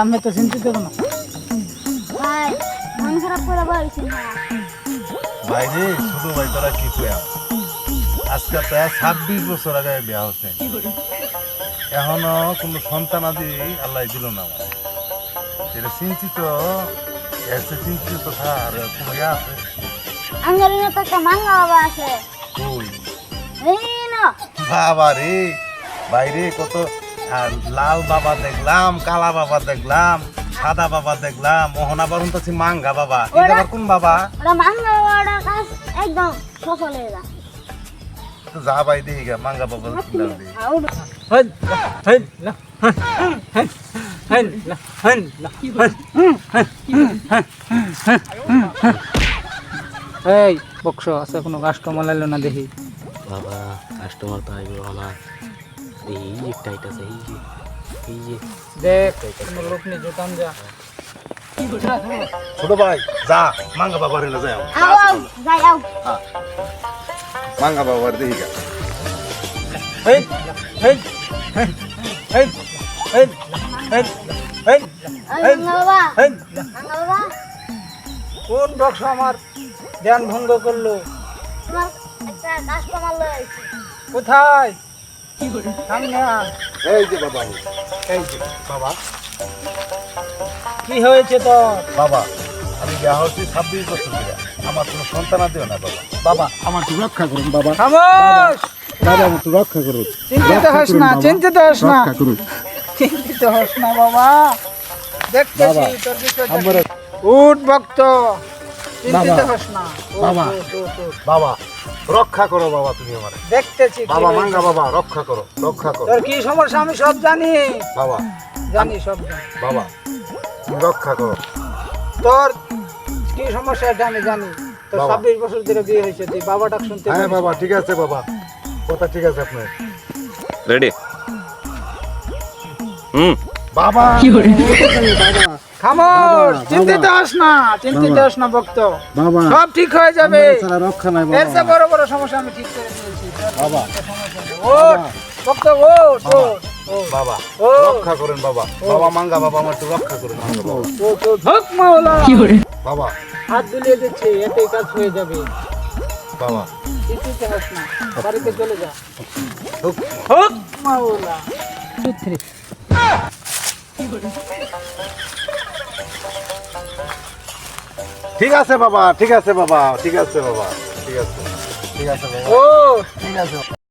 আমি তো চিন্তিত না। ভাই মন খারাপ করে বলছি না। ভাই রে ছোট ভাই তোরা কি কয়া আজকে প্রায় 26 বছর আগে বিয়া হচ্ছে এখনো কোনো সন্তান আদি আল্লাহ দিল না আমার এটা চিন্তিত এসে চিন্তিত থার কোনো ইয়া আছে আমার এনে তো একটা মাঙ্গা বাবা আছে। কই এই না বাবা রে বাইরে কত লাল বাবা দেখলাম কালা বাবা দেখলাম সাদা বাবা দেখলাম মোহনা বারুন তো মাঙ্গা বাবা এটা আবার কোন বাবা ওরা মাঙ্গা বাবাটা কাজ একদম সফল হয়ে যায়। তো যা ভাই দেখি গা মাঙ্গা বাবা চিন্তা দি এই বক্স আছে কোনো কাস্টমার লাইলো না দেখি। বাবা কাস্টমার তো আইব আমার এই যে টাইট আছে এই যে দেখ কোনো লোক নেই দোকান যা। ছোট ভাই যা মাঙ্গা বাবার না যাও আও যাই আও। মাঙ্গা বাবার দেখি গা এই এই এই এই এই এই ওই মাঙ্গা বাবা এই মাঙ্গা বাবা কোন বক্স আমার ধ্যান ভঙ্গ করলো? তোমার একটা কাস্টমার লয়ে আইছে। কোথায়? সামনে আয়। এই যে বাবা এই যে বাবা কি হয়েছে তোর? বাবা আমি বিয়া হচ্ছি 26 বছর ধরে আমার কোনো সন্তান আদিও না বাবা বাবা আমার একটু রক্ষা করুন বাবা খামোশ! বাবা আমার একটু রক্ষা করুন চিন্তিত হোস না, চিন্তিত হোস না, রক্ষা করুন চিন্তিত হোস না বাবা। দেখতেছি বাবা, তোর বিষয় আমার উঠ ভক্ত, চিন্তিত বাবা, হোস না। উঠ, বাবা। উঠ, উঠ, উঠ। বাবা রক্ষা করো বাবা তুমি আমার দেখতেছি কি বাবা হয়েছে। মাঙ্গা বাবা রক্ষা করো তোর কি সমস্যা আমি সব জানি, বাবা জানি সব জানি। বাবা তুমি রক্ষা করো তোর কি সমস্যা এটা আমি জানি। তোর বাবা। 26 বছর ধরে বিয়ে হয়েছে, তুই বাবা ডাক শুনতে হ্যাঁ পারিস বাবা না। ঠিক আছে বাবা কথা ঠিক আছে আপনার রেডি বাবা খামোশ, চিন্তিত হোস না, চিন্তিত হোস না ভক্ত, বাবা সব ঠিক হয়ে যাবে। রক্ষা নাই এর চেয়ে বড় বড় সমস্যা আমি ঠিক করে দিয়েছি। বাবা ওঠ ভক্ত, ওঠ, ওঠ, ওঠ, বাবা ও। রক্ষা করেন বাবা বাবা মাঙ্গা বাবা আমার একটু রক্ষা করুন মাঙ্গা বাবা ওঠ, ওঠ, হক মাওলা। বাবা হাত বুলিয়ে দিচ্ছি, এতেই কাজ হয়ে যাবে। বাবা চিন্তিত হোস না, বাড়িতে চলে যা। হুক। হক মাওলা। ঠিক আছে বাবা ঠিক আছে বাবা ঠিক আছে বাবা ঠিক আছে ঠিক আছে বাবা ও ঠিক আছে